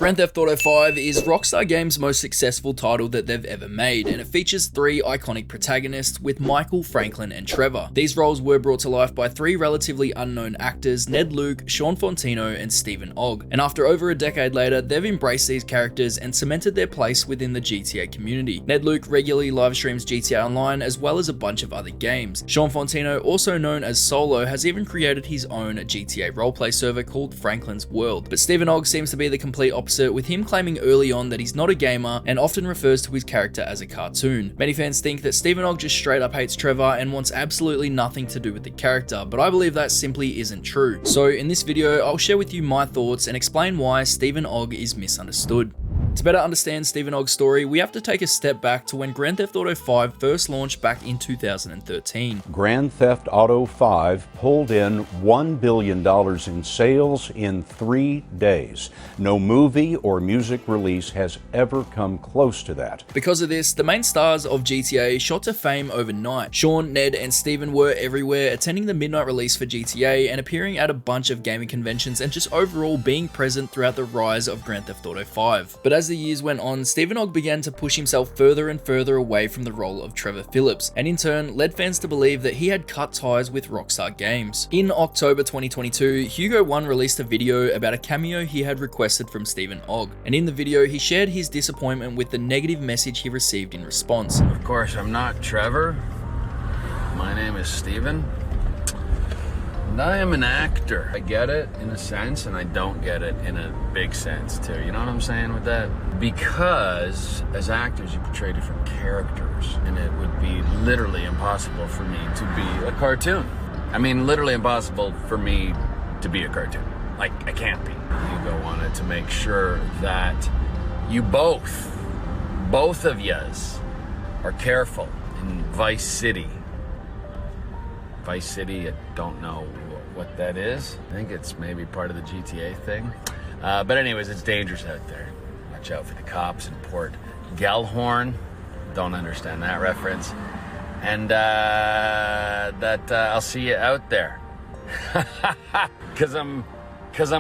Grand Theft Auto 5 is Rockstar Games' most successful title that they've ever made, and it features three iconic protagonists with Michael, Franklin, and Trevor. These roles were brought to life by three relatively unknown actors, Ned Luke, Shawn Fonteno, and Steven Ogg, and after over a decade later, they've embraced these characters and cemented their place within the GTA community. Ned Luke regularly live streams GTA Online as well as a bunch of other games. Shawn Fonteno, also known as Solo, has even created his own GTA Roleplay server called Franklin's World. But Steven Ogg seems to be the complete opposite, with him claiming early on that he's not a gamer and often refers to his character as a cartoon. Many fans think that Steven Ogg just straight up hates Trevor and wants absolutely nothing to do with the character, but I believe that simply isn't true. So in this video, I'll share with you my thoughts and explain why Steven Ogg is misunderstood. To better understand Steven Ogg's story, we have to take a step back to when Grand Theft Auto 5 first launched back in 2013. Grand Theft Auto 5 pulled in $1 billion in sales in 3 days. No movie or music release has ever come close to that. Because of this, the main stars of GTA shot to fame overnight. Shawn, Ned, and Steven were everywhere, attending the midnight release for GTA and appearing at a bunch of gaming conventions and just overall being present throughout the rise of Grand Theft Auto 5. But as the years went on, Steven Ogg began to push himself further and further away from the role of Trevor Phillips, and in turn led fans to believe that he had cut ties with Rockstar Games. In October 2022, Hugo One released a video about a cameo he had requested from Steven Ogg, and in the video he shared his disappointment with the negative message he received in response. Of course, I'm not Trevor. My name is Steven. And I am an actor. I get it in a sense, and I don't get it in a big sense too. You know what I'm saying with that? Because as actors, you portray different characters, and it would be literally impossible for me to be a cartoon. I mean, literally impossible for me to be a cartoon. Like, I can't be. Hugo wanted to make sure that you both of yous are careful in Vice City. Vice City, I don't know what that is. I think it's maybe part of the GTA thing. But anyways, it's dangerous out there. Watch out for the cops in Port Gellhorn. Don't understand that reference. And I'll see you out there. Cause I'm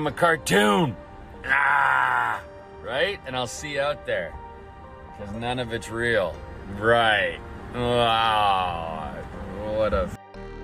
a cartoon. Right? And I'll see you out there. Cause none of it's real. Right. Wow. What a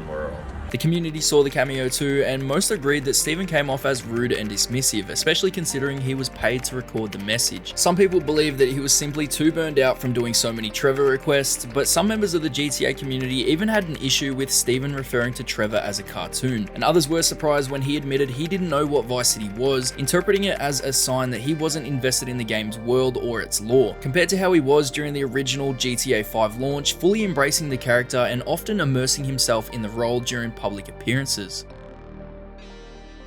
world. The community saw the cameo too, and most agreed that Steven came off as rude and dismissive, especially considering he was paid to record the message. Some people believe that he was simply too burned out from doing so many Trevor requests, but some members of the GTA community even had an issue with Steven referring to Trevor as a cartoon, and others were surprised when he admitted he didn't know what Vice City was, interpreting it as a sign that he wasn't invested in the game's world or its lore, compared to how he was during the original GTA 5 launch, fully embracing the character and often immersing himself in the role during public appearances.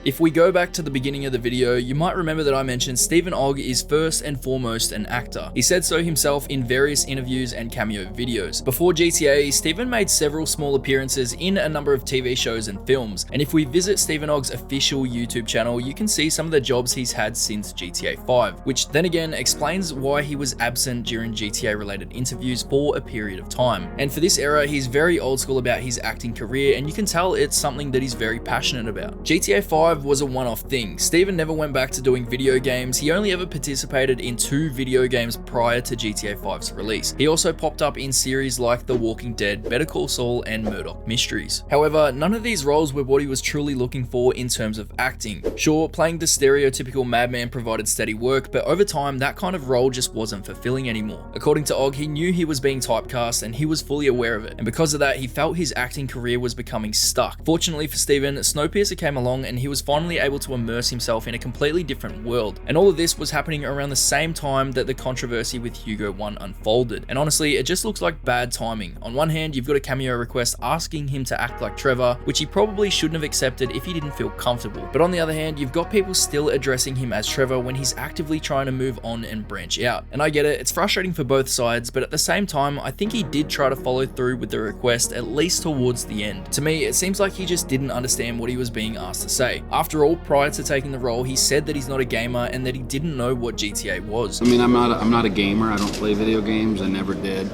If we go back to the beginning of the video, you might remember that I mentioned Steven Ogg is first and foremost an actor. He said so himself in various interviews and cameo videos. Before GTA, Steven made several small appearances in a number of TV shows and films, and if we visit Steven Ogg's official YouTube channel, you can see some of the jobs he's had since GTA 5, which then again explains why he was absent during GTA related interviews for a period of time. And for this era, he's very old school about his acting career, and you can tell it's something that he's very passionate about. GTA 5 was a one-off thing. Steven never went back to doing video games. He only ever participated in 2 video games prior to GTA 5's release. He also popped up in series like The Walking Dead, Better Call Saul, and Murdoch Mysteries. However, none of these roles were what he was truly looking for in terms of acting. Sure, playing the stereotypical madman provided steady work, but over time, that kind of role just wasn't fulfilling anymore. According to Ogg, he knew he was being typecast and he was fully aware of it, and because of that, he felt his acting career was becoming stuck. Fortunately for Steven, Snowpiercer came along and he was finally able to immerse himself in a completely different world. And all of this was happening around the same time that the controversy with Hugo One unfolded. And honestly, it just looks like bad timing. On one hand, you've got a cameo request asking him to act like Trevor, which he probably shouldn't have accepted if he didn't feel comfortable. But on the other hand, you've got people still addressing him as Trevor when he's actively trying to move on and branch out. And I get it, it's frustrating for both sides, but at the same time, I think he did try to follow through with the request, at least towards the end. To me, it seems like he just didn't understand what he was being asked to say. After all, prior to taking the role, he said that he's not a gamer and that he didn't know what GTA was. I mean, I'm not a gamer. I don't play video games. I never did.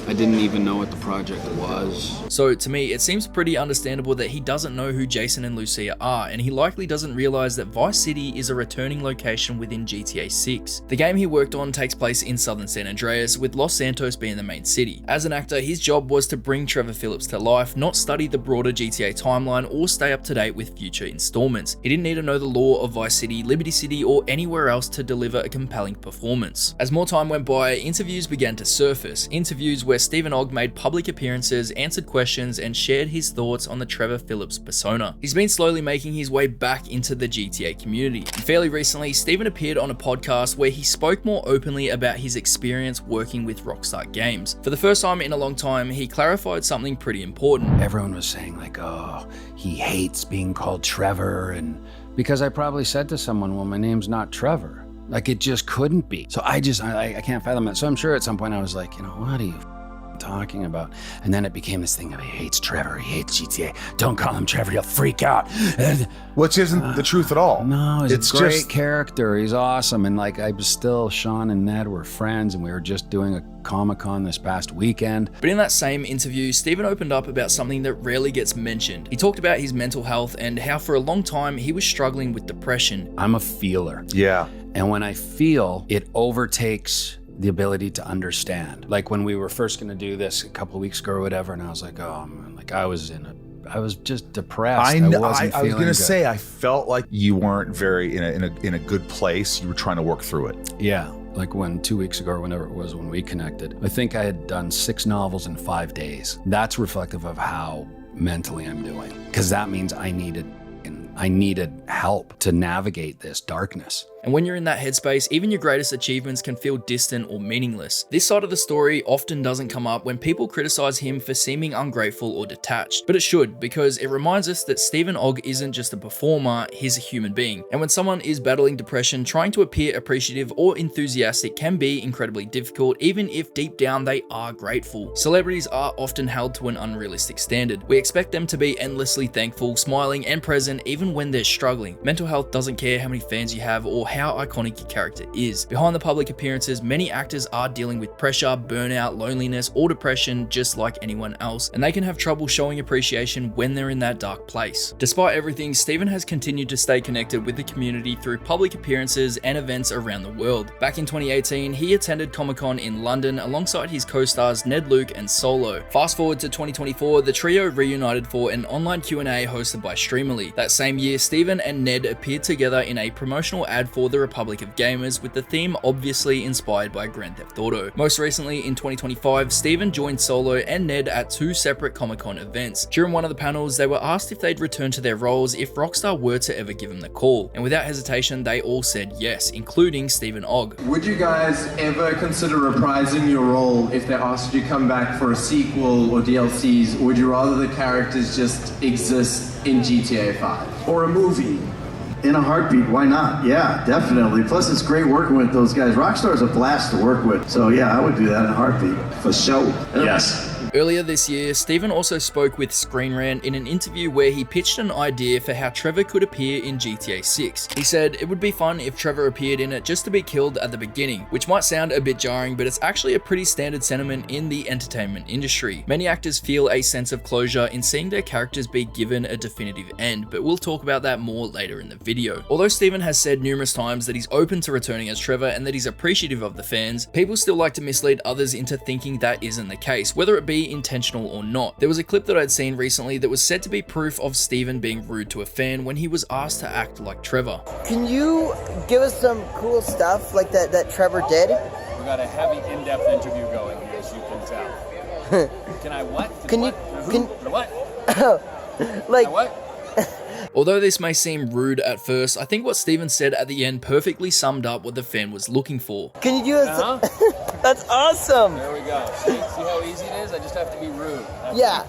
I didn't even know what the project was. So to me, it seems pretty understandable that he doesn't know who Jason and Lucia are, and he likely doesn't realize that Vice City is a returning location within GTA 6. The game he worked on takes place in southern San Andreas, with Los Santos being the main city. As an actor, his job was to bring Trevor Phillips to life, not study the broader GTA timeline or stay up to date with future installments. He didn't need to know the lore of Vice City, Liberty City, or anywhere else to deliver a compelling performance. As more time went by, interviews began to surface. Interviews where Steven Ogg made public appearances, answered questions, and shared his thoughts on the Trevor Phillips persona. He's been slowly making his way back into the GTA community. And fairly recently, Steven appeared on a podcast where he spoke more openly about his experience working with Rockstar Games. For the first time in a long time, he clarified something pretty important. Everyone was saying like, oh, he hates being called Trevor, and because I probably said to someone, well, my name's not Trevor. Like, it just couldn't be. So I can't fathom that. So I'm sure at some point I was like, what are you talking about? And then it became this thing of he hates Trevor, he hates GTA. Don't call him Trevor, he'll freak out. Which isn't the truth at all. No, it's a great character. He's awesome. And like, I was still, Shawn and Ned were friends, and we were just doing a Comic-Con this past weekend. But in that same interview, Steven opened up about something that rarely gets mentioned. He talked about his mental health and how for a long time he was struggling with depression. I'm a feeler. Yeah. And when I feel, it overtakes the ability to understand. Like when we were first going to do this a couple of weeks ago or whatever, and I was like, oh man, like I was just depressed. I know. I was gonna say, I felt like you weren't very in a good place. You were trying to work through it. Yeah, like when 2 weeks ago or whenever it was when we connected, I think I had done 6 novels in 5 days. That's reflective of how mentally I'm doing, because that means I needed help to navigate this darkness. And when you're in that headspace, even your greatest achievements can feel distant or meaningless. This side of the story often doesn't come up when people criticize him for seeming ungrateful or detached, but it should, because it reminds us that Steven Ogg isn't just a performer, he's a human being. And when someone is battling depression, trying to appear appreciative or enthusiastic can be incredibly difficult, even if deep down they are grateful. Celebrities are often held to an unrealistic standard. We expect them to be endlessly thankful, smiling, and present even when they're struggling. Mental health doesn't care how many fans you have or how iconic your character is. Behind the public appearances, many actors are dealing with pressure, burnout, loneliness, or depression just like anyone else, and they can have trouble showing appreciation when they're in that dark place. Despite everything, Steven has continued to stay connected with the community through public appearances and events around the world. Back in 2018, he attended Comic-Con in London alongside his co-stars Ned Luke and Solo. Fast forward to 2024, the trio reunited for an online Q&A hosted by Streamerly. That same year, Steven and Ned appeared together in a promotional ad for the Republic of Gamers, with the theme obviously inspired by Grand Theft Auto. Most recently, in 2025, Steven joined Solo and Ned at 2 separate Comic-Con events. During one of the panels, they were asked if they'd return to their roles if Rockstar were to ever give them the call, and without hesitation, they all said yes, including Steven Ogg. Would you guys ever consider reprising your role if they asked you to come back for a sequel or DLCs, or would you rather the characters just exist in GTA 5? Or a movie? In a heartbeat, why not? Yeah, definitely. Plus, it's great working with those guys. Rockstar is a blast to work with. So yeah, I would do that in a heartbeat. For sure. Yes. Earlier this year, Steven also spoke with Screen Rant in an interview where he pitched an idea for how Trevor could appear in GTA 6. He said it would be fun if Trevor appeared in it just to be killed at the beginning, which might sound a bit jarring, but it's actually a pretty standard sentiment in the entertainment industry. Many actors feel a sense of closure in seeing their characters be given a definitive end, but we'll talk about that more later in the video. Although Steven has said numerous times that he's open to returning as Trevor and that he's appreciative of the fans, people still like to mislead others into thinking that isn't the case, whether it be intentional or not. There was a clip that I'd seen recently that was said to be proof of Steven being rude to a fan when he was asked to act like Trevor. Can you give us some cool stuff like that Trevor did? We got a heavy in-depth interview going here, as you can tell. Can I what? What? Like What? Although this may seem rude at first, I think what Steven said at the end perfectly summed up what the fan was looking for. Can you do us? That's awesome. There we go. See how easy it is? I just have to be rude. Yeah.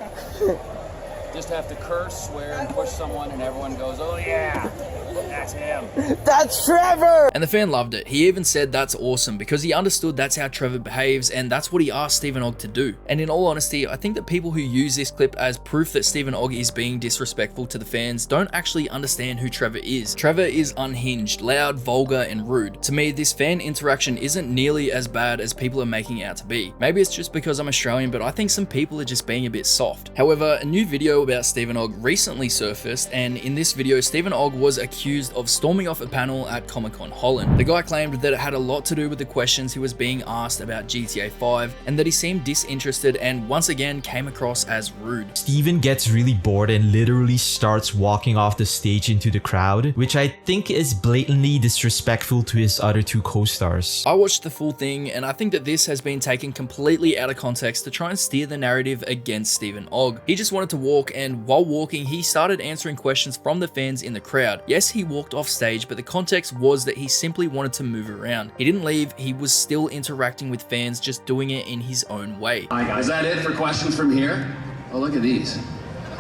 Just have to curse, swear, and push someone, and everyone goes, oh yeah. That's him. That's Trevor! And the fan loved it. He even said that's awesome because he understood that's how Trevor behaves and that's what he asked Steven Ogg to do. And in all honesty, I think that people who use this clip as proof that Steven Ogg is being disrespectful to the fans don't actually understand who Trevor is. Trevor is unhinged, loud, vulgar, and rude. To me, this fan interaction isn't nearly as bad as people are making it out to be. Maybe it's just because I'm Australian, but I think some people are just being a bit soft. However, a new video about Steven Ogg recently surfaced, and in this video, Steven Ogg was accused of storming off a panel at Comic-Con Holland. The guy claimed that it had a lot to do with the questions he was being asked about GTA 5, and that he seemed disinterested and once again came across as rude. Steven gets really bored and literally starts walking off the stage into the crowd, which I think is blatantly disrespectful to his other two co-stars. I watched the full thing, and I think that this has been taken completely out of context to try and steer the narrative against Steven Ogg. He just wanted to walk, and while walking, he started answering questions from the fans in the crowd. Yes, he walked off stage, but the context was that he simply wanted to move around. He didn't leave, he was still interacting with fans, just doing it in his own way. Hi guys, is that it for questions from here? Oh, look at these.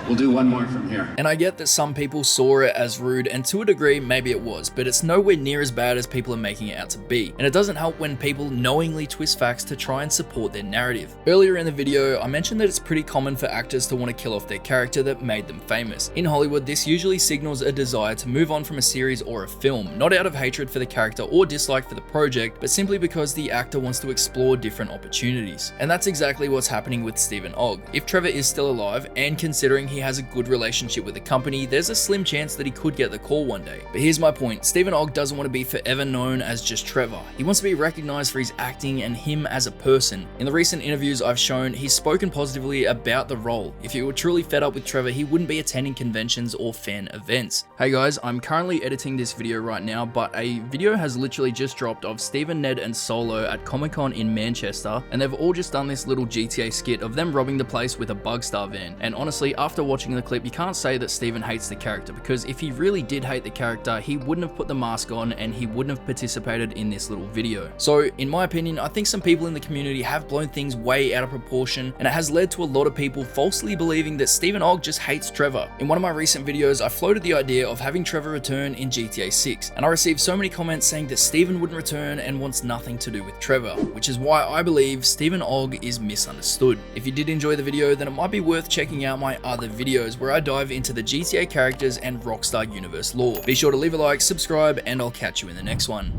We'll do one more from here. And I get that some people saw it as rude, and to a degree, maybe it was, but it's nowhere near as bad as people are making it out to be. And it doesn't help when people knowingly twist facts to try and support their narrative. Earlier in the video, I mentioned that it's pretty common for actors to want to kill off their character that made them famous. In Hollywood, this usually signals a desire to move on from a series or a film, not out of hatred for the character or dislike for the project, but simply because the actor wants to explore different opportunities. And that's exactly what's happening with Steven Ogg. If Trevor is still alive, and considering he has a good relationship with the company, there's a slim chance that he could get the call one day. But here's my point, Steven Ogg doesn't want to be forever known as just Trevor. He wants to be recognized for his acting and him as a person. In the recent interviews I've shown, he's spoken positively about the role. If he were truly fed up with Trevor, he wouldn't be attending conventions or fan events. Hey guys, I'm currently editing this video right now, but a video has literally just dropped of Steven, Ned, and Solo at Comic-Con in Manchester, and they've all just done this little GTA skit of them robbing the place with a Bugstar van. And honestly, after watching the clip, you can't say that Steven hates the character, because if he really did hate the character, he wouldn't have put the mask on and he wouldn't have participated in this little video. So in my opinion, I think some people in the community have blown things way out of proportion, and it has led to a lot of people falsely believing that Steven Ogg just hates Trevor. In one of my recent videos, I floated the idea of having Trevor return in GTA 6, and I received so many comments saying that Steven wouldn't return and wants nothing to do with Trevor, which is why I believe Steven Ogg is misunderstood. If you did enjoy the video, then it might be worth checking out my other videos where I dive into the GTA characters and Rockstar universe lore. Be sure to leave a like, subscribe, and I'll catch you in the next one.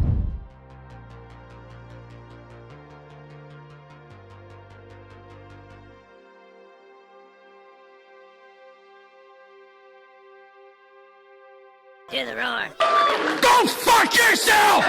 Do the roar. Go fuck yourself!